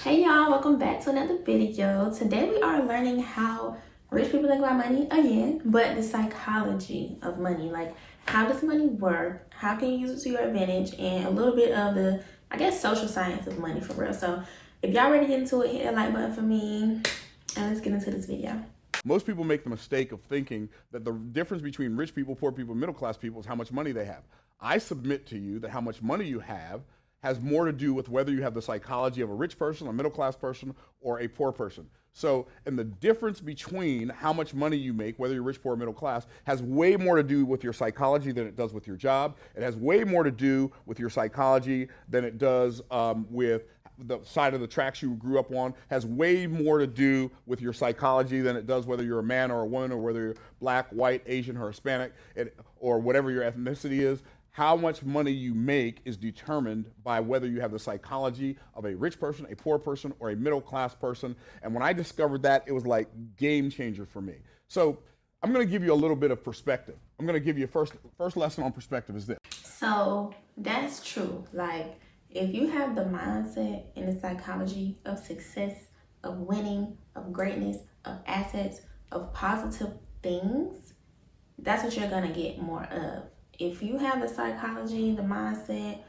Hey y'all, welcome back to another video. Today we are learning how rich people think about money again, but the psychology of money. Like, how does money work? How can you use it to your advantage? And a little bit of the, social science of money for real. So if y'all ready to get into it, hit that like button for me and let's get into this video. Most people make the mistake of thinking that the difference between rich people, poor people, middle class people is how much money they have. I submit to you that how much money you have has more to do with whether you have the psychology of a rich person, a middle class person, or a poor person. So, and the difference between how much money you make, whether you're rich, poor, or middle class, has way more to do with your psychology than it does with your job. It has way more to do with your psychology than it does with the side of the tracks you grew up on. Has way more to do with your psychology than it does whether you're a man or a woman or whether you're black, white, Asian, or Hispanic, or whatever your ethnicity is. How much money you make is determined by whether you have the psychology of a rich person, a poor person, or a middle class person. And when I discovered that, it was like game changer for me. So I'm going to give you a little bit of perspective. I'm going to give you first lesson on perspective is this. So that's true. Like, if you have the mindset and the psychology of success, of winning, of greatness, of assets, of positive things, that's what you're going to get more of. If you have the psychology, the mindset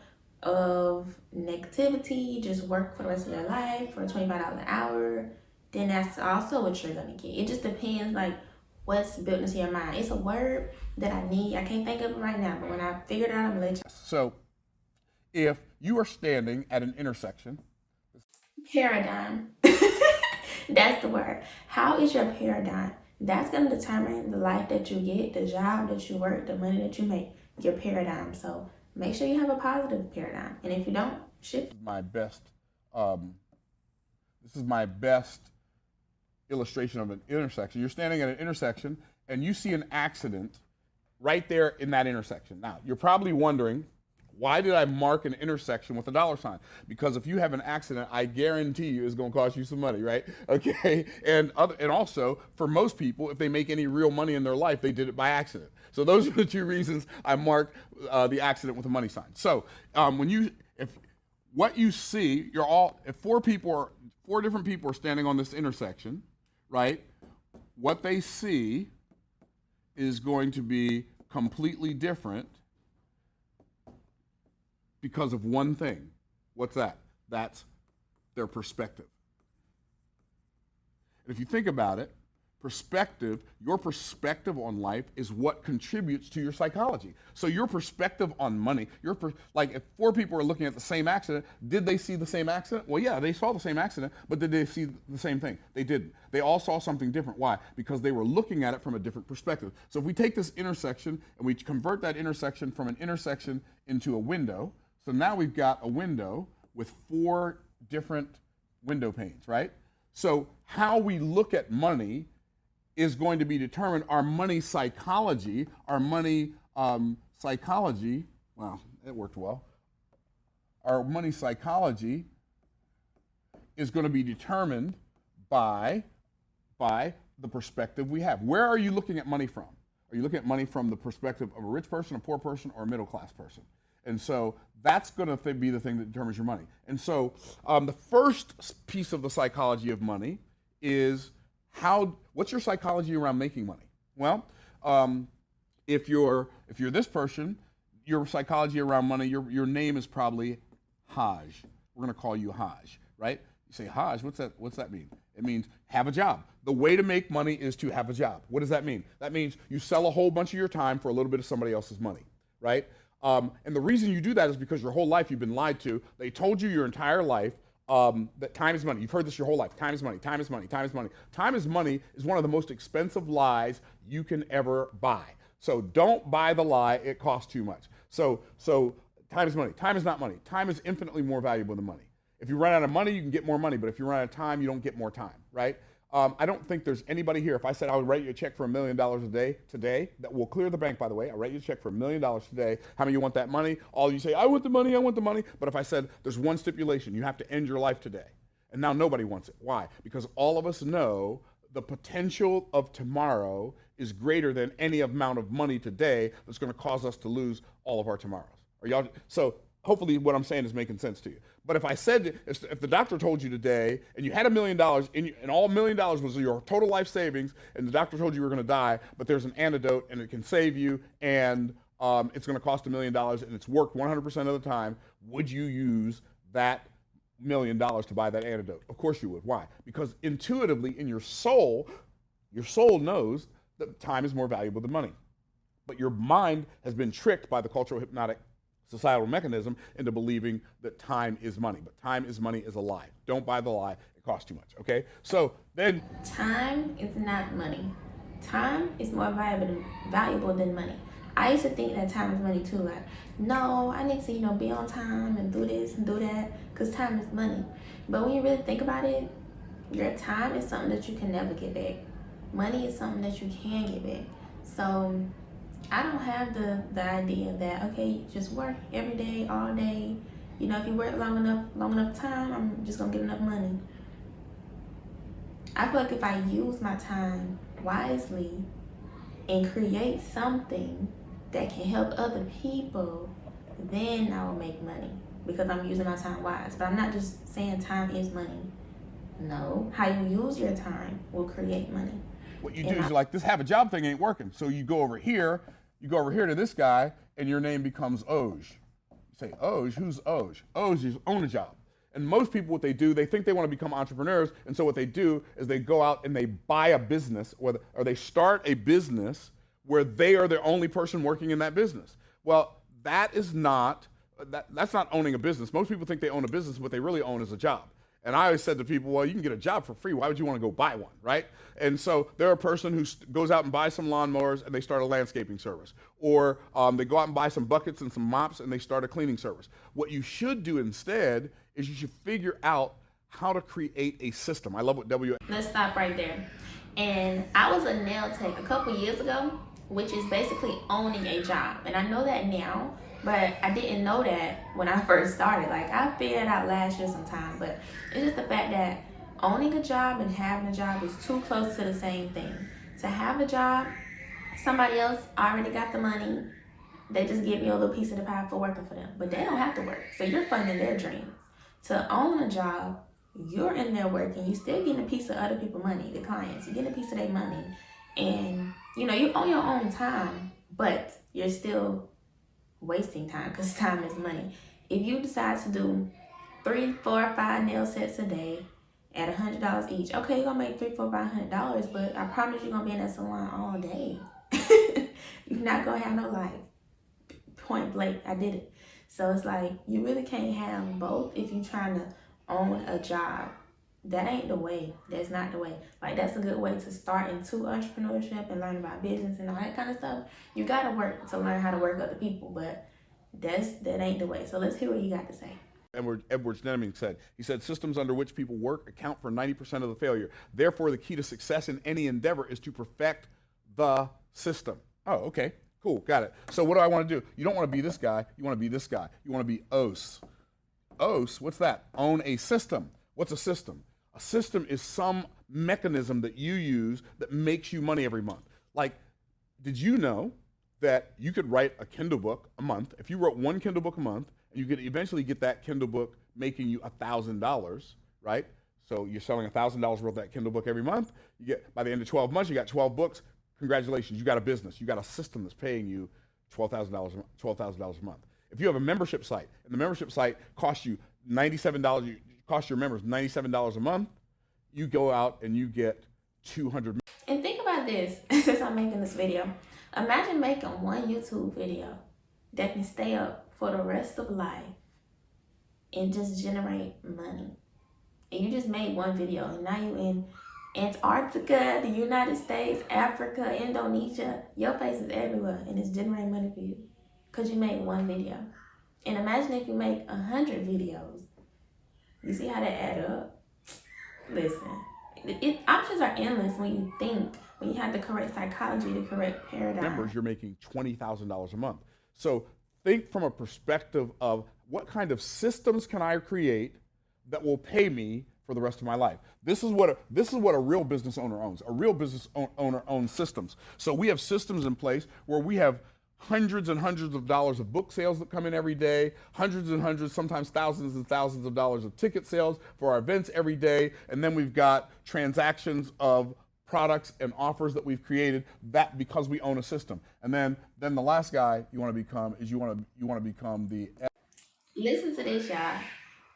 of negativity, just work for the rest of your life for $25 an hour, then that's also what you're going to get. It just depends, like, what's built into your mind. It's a word that I need. I can't think of it right now, but when I figure it out, I'm going to let you. So if you are standing at an intersection. Paradigm. That's the word. How is your paradigm? That's going to determine the life that you get, the job that you work, the money that you make, your paradigm. So make sure you have a positive paradigm. And if you don't, shift. This is my best illustration of an intersection. You're standing at an intersection and you see an accident right there in that intersection. Now, you're probably wondering, why did I mark an intersection with a dollar sign? Because if you have an accident, I guarantee you it's going to cost you some money, right? Okay, and also for most people, if they make any real money in their life, they did it by accident. So those are the two reasons I marked the accident with a money sign. So if what you see, if four different people are standing on this intersection, right? What they see is going to be completely different because of one thing. What's that? That's their perspective. And if you think about it, your perspective on life is what contributes to your psychology. So your perspective on money, like if four people are looking at the same accident, did they see the same accident? Well, yeah, they saw the same accident, but did they see the same thing? They didn't. They all saw something different. Why? Because they were looking at it from a different perspective. So if we take this intersection and we convert that intersection from an intersection into a window, so now we've got a window with four different window panes, right? So how we look at money is going to be determined. Our money psychology, wow, it worked well. Our money psychology is going to be determined by the perspective we have. Where are you looking at money from? Are you looking at money from the perspective of a rich person, a poor person, or a middle class person? And so that's going to be the thing that determines your money. And so the first piece of the psychology of money is what's your psychology around making money? Well, if you're this person, your psychology around money, your name is probably Haj. We're going to call you Haj, right? You say, Haj, what's that mean? It means have a job. The way to make money is to have a job. What does that mean? That means you sell a whole bunch of your time for a little bit of somebody else's money, right? And the reason you do that is because your whole life you've been lied to. They told you your entire life that time is money. You've heard this your whole life. Time is money, time is money, time is money. Time is money is one of the most expensive lies you can ever buy. So don't buy the lie, it costs too much. So time is money. Time is not money. Time is infinitely more valuable than money. If you run out of money, you can get more money, but if you run out of time, you don't get more time, right? I don't think there's anybody here, if I said I would write you a check for $1 million a day today, that will clear the bank, by the way. I'll write you a check for $1 million today. How many of you want that money? All of you say, I want the money, I want the money. But if I said there's one stipulation, you have to end your life today. And now nobody wants it. Why? Because all of us know the potential of tomorrow is greater than any amount of money today that's going to cause us to lose all of our tomorrows. So hopefully what I'm saying is making sense to you. But if I said, if the doctor told you today, and you had $1 million, and all $1 million was your total life savings, and the doctor told you you were going to die, but there's an antidote, and it can save you, and it's going to cost $1 million, and it's worked 100% of the time, would you use that $1 million to buy that antidote? Of course you would. Why? Because intuitively in your soul knows that time is more valuable than money. But your mind has been tricked by the cultural hypnotic societal mechanism into believing that time is money. But time is money is a lie. Don't buy the lie. It costs too much. Okay? So then Time is not money. Time is more valuable than money. I used to think that time is money too. Like, no, I need to, be on time and do this and do that because time is money. But when you really think about it, your time is something that you can never get back. Money is something that you can get back. So I don't have the idea that, okay, just work every day, all day. If you work long enough time, I'm just gonna get enough money. I feel like if I use my time wisely and create something that can help other people, then I will make money because I'm using my time wise. But I'm not just saying time is money. No, how you use your time will create money. what you do is like, this have a job thing ain't working. So you go over here to this guy, and your name becomes Oj. You say, Oj, who's Oj? Oj is own a job. And most people, what they do, they think they want to become entrepreneurs, and so what they do is they go out and they buy a business, or they start a business where they are the only person working in that business. Well, that's not owning a business. Most people think they own a business. What they really own is a job. And I always said to people, well, you can get a job for free. Why would you want to go buy one, right? And so they're a person who goes out and buys some lawnmowers and they start a landscaping service. Or they go out and buy some buckets and some mops and they start a cleaning service. What you should do instead is you should figure out how to create a system. I love what Let's stop right there. And I was a nail tech a couple years ago, which is basically owning a job. And I know that now, but I didn't know that when I first started. Like, I figured it out last year sometime, but it's just the fact that owning a job and having a job is too close to the same thing. To have a job, somebody else already got the money. They just give you a little piece of the pie for working for them, but they don't have to work. So you're funding their dreams. To own a job, you're in there working. You still getting a piece of other people's money, the clients. You're getting a piece of their money. And, you own your own time, but you're still wasting time because time is money. If you decide to do 3, 4, 5 nail sets a day at $100 each, okay, you're gonna make $300, $400, $500, but I promise you're gonna be in that salon all day. You're not gonna have no life. Point blank, I did it. So it's like, you really can't have both if you're trying to own a job. That ain't the way. That's not the way. Like, that's a good way to start into entrepreneurship and learn about business and all that kind of stuff. You gotta work to learn how to work with other people, but that ain't the way. So let's hear what he got to say. Edward Snedden said, he said, systems under which people work account for 90% of the failure. Therefore, the key to success in any endeavor is to perfect the system. Oh, okay, cool, got it. So what do I want to do? You don't want to be this guy, you want to be this guy. You want to be OS. OS, what's that? Own a system. What's a system? A system is some mechanism that you use that makes you money every month. Like, did you know that you could write a Kindle book a month? If you wrote one Kindle book a month, and you could eventually get that Kindle book making you $1,000, right? So you're selling $1,000 worth of that Kindle book every month. You get, by the end of 12 months, you got 12 books. Congratulations, you got a business. You got a system that's paying you $12,000 a month. If you have a membership site, and the membership site costs you $97, cost your members $97 a month, you go out and you get 200. And think about this, since I'm making this video. Imagine making one YouTube video that can stay up for the rest of life and just generate money. And you just made one video, and now you in Antarctica, the United States, Africa, Indonesia. Your place is everywhere, and it's generating money for you because you made one video. And imagine if you make 100 videos. You see how that add up? Listen, options are endless when you think, when you have the correct psychology, the correct paradigm. Members, you're making $20,000 a month. So think from a perspective of what kind of systems can I create that will pay me for the rest of my life. This is what a real business owner owns. A real business owner owns systems. So we have systems in place where we have hundreds and hundreds of dollars of book sales that come in every day, hundreds and hundreds, sometimes thousands and thousands of dollars of ticket sales for our events every day, and then we've got transactions of products and offers that we've created that because we own a system. And then the last guy you want to become is you want to become the. Listen to this, y'all.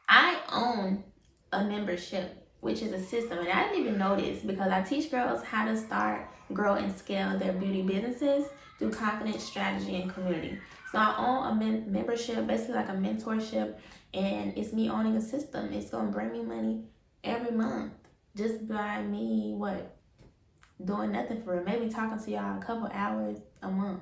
I own a membership, which is a system, and I didn't even know this because I teach girls how to start, grow, and scale their beauty businesses through confidence, strategy, and community. So I own a membership, basically like a mentorship, and it's me owning a system. It's gonna bring me money every month just by me doing nothing for it. Maybe talking to y'all a couple hours a month.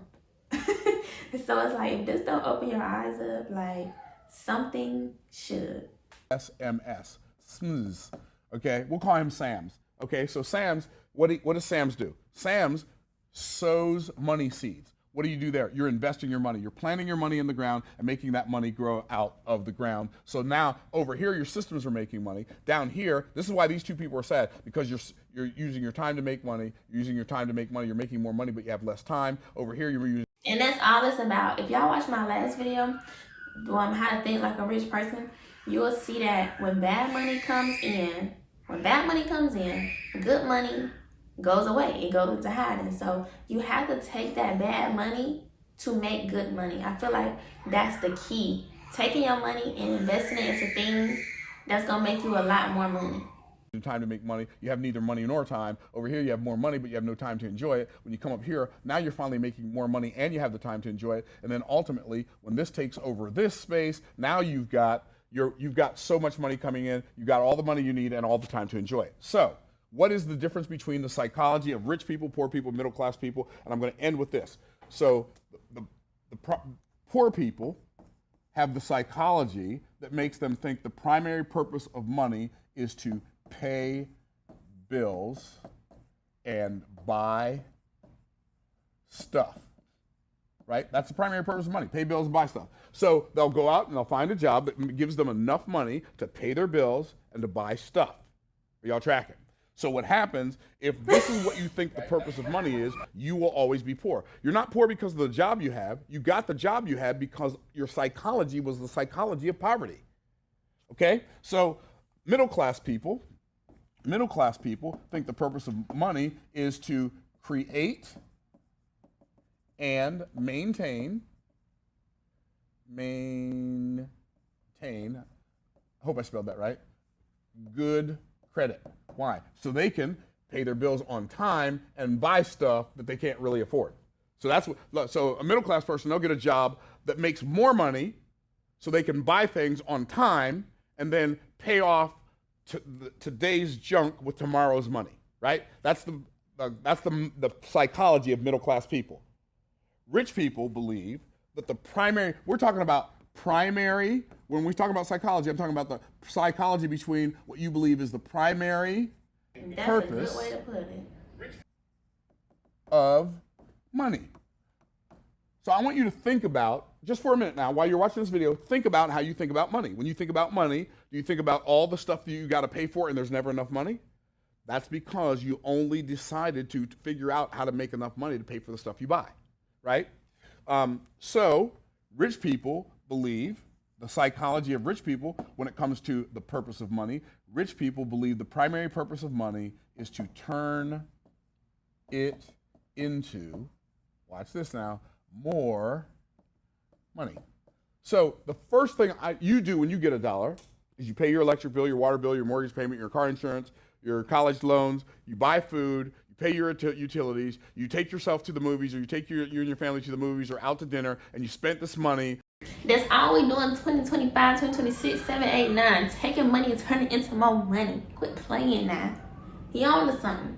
So it's like, if this don't open your eyes up, like something should. SMS, SMS. Okay, we'll call him Sams. Okay, so Sams, what does Sams do? Sams sows money seeds. What do you do there? You're investing your money. You're planting your money in the ground and making that money grow out of the ground. So now over here, your systems are making money. Down here, this is why these two people are sad, because you're using your time to make money. You're using your time to make money. You're making more money, but you have less time. Over here, you're using. And that's all it's about. If y'all watch my last video, how to think like a rich person, you'll see that when bad money comes in, good money goes away. It goes into hiding. So you have to take that bad money to make good money. I feel like that's the key. Taking your money and investing it into things that's gonna make you a lot more money. Time to make money. You have neither money nor time. Over here, you have more money, but you have no time to enjoy it. When you come up here, now you're finally making more money and you have the time to enjoy it. And then ultimately, when this takes over this space, now you've got so much money coming in. You've got all the money you need and all the time to enjoy it. So what is the difference between the psychology of rich people, poor people, middle class people? And I'm going to end with this. So the poor people have the psychology that makes them think the primary purpose of money is to pay bills and buy stuff, right? That's the primary purpose of money, pay bills and buy stuff. So they'll go out and they'll find a job that gives them enough money to pay their bills and to buy stuff. Are y'all tracking? So what happens, if this is what you think the purpose of money is, you will always be poor. You're not poor because of the job you have. You got the job you had because your psychology was the psychology of poverty. Okay? So middle class people think the purpose of money is to create and maintain, I hope I spelled that right, good credit. Why? So they can pay their bills on time and buy stuff that they can't really afford. So that's what, so a middle class person, they'll get a job that makes more money so they can buy things on time and then pay off today's junk with tomorrow's money, right? That's the psychology of middle class people. Rich people believe that the primary, we're talking about primary, when we talk about psychology, I'm talking about the psychology between what you believe is the primary purpose a good way to put it. of money. So I want you to think about, just for a minute now, while you're watching this video, think about how you think about money. When you think about money, do you think about all the stuff that you got to pay for and there's never enough money? That's because you only decided to figure out how to make enough money to pay for the stuff you buy, right? So rich people believe, the psychology of rich people when it comes to the purpose of money, rich people believe the primary purpose of money is to turn it into, watch this now, more money. So the first thing you do when you get $1 is you pay your electric bill, your water bill, your mortgage payment, your car insurance, your college loans, you buy food, you pay your utilities, you take yourself to the movies, or you take you and your family to the movies or out to dinner, and you spent this money. That's all we doing 2025, 2026, 7, 8, 9. Taking money and turning it into more money. Quit playing now. He on to something.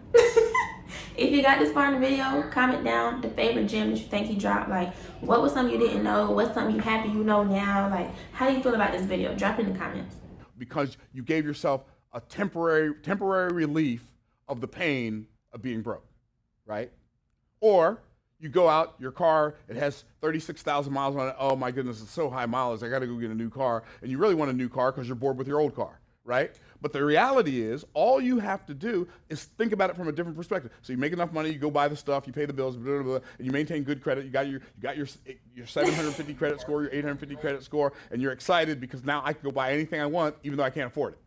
If you got this far in the video, comment down the favorite gem that you think he dropped. Like, what was something you didn't know? What's something you happy you know now? Like, how do you feel about this video? Drop it in the comments. Because you gave yourself a temporary relief of the pain of being broke, right? Or you go out, your car, it has 36,000 miles on it. Oh my goodness, it's so high mileage. I got to go get a new car. And you really want a new car because you're bored with your old car, right? But the reality is, all you have to do is think about it from a different perspective. So you make enough money, you go buy the stuff, you pay the bills, blah, blah, blah, and you maintain good credit. You got your 750 credit score, your 850 credit score, and you're excited because now I can go buy anything I want, even though I can't afford it.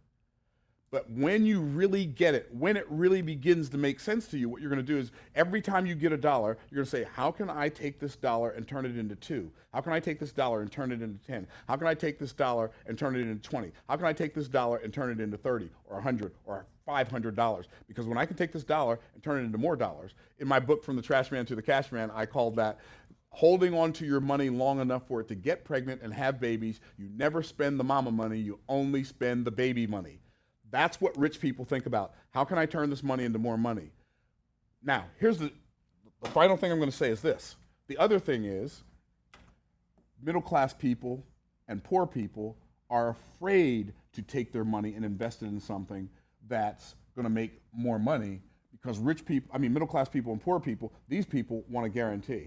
But when you really get it, when it really begins to make sense to you, what you're going to do is every time you get a dollar, you're going to say, how can I take this dollar and turn it into 2? How can I take this dollar and turn it into 10? How can I take this dollar and turn it into 20? How can I take this dollar and turn it into 30 or 100 or $500? Because when I can take this dollar and turn it into more dollars, in my book, From the Trash Man to the Cash Man, I called that holding on to your money long enough for it to get pregnant and have babies. You never spend the mama money, you only spend the baby money. That's what rich people think about. How can I turn this money into more money? Now, here's the final thing I'm going to say is this. The other thing is middle-class people and poor people are afraid to take their money and invest it in something that's going to make more money because middle-class people and poor people, these people want a guarantee.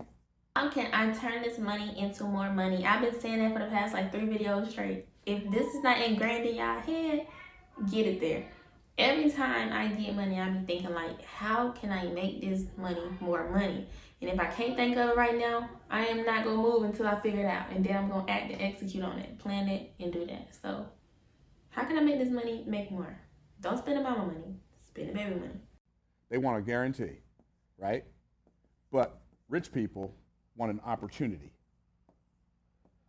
How can I turn this money into more money? I've been saying that for the past 3 videos straight. If this is not ingrained in y'all head, get it there. Every time I get money, I be thinking how can I make this money more money? And if I can't think of it right now, I am not gonna move until I figure it out. And then I'm gonna act and execute on it, plan it, and do that. So how can I make this money make more? Don't spend the mama money, spend the baby money. They want a guarantee, right? But rich people want an opportunity.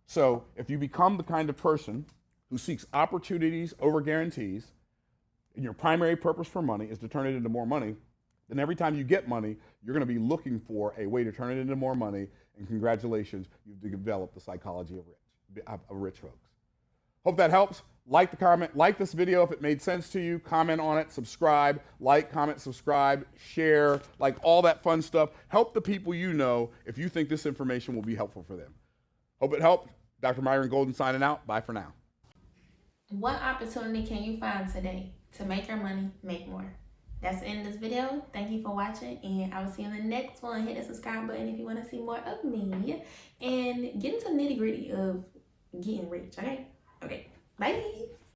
So if you become the kind of person who seeks opportunities over guarantees, and your primary purpose for money is to turn it into more money, then every time you get money, you're going to be looking for a way to turn it into more money, and congratulations, you've developed the psychology of rich folks. Hope that helps. Like the comment, like this video if it made sense to you, comment on it, subscribe, like, comment, subscribe, share, like all that fun stuff. Help the people you know if you think this information will be helpful for them. Hope it helped. Dr. Myron Golden signing out. Bye for now. What opportunity can you find today to make your money make more? That's the end of this video. Thank you for watching, and I will see you in the next one. Hit the subscribe button if you want to see more of me and get into the nitty-gritty of getting rich, okay? Okay, bye.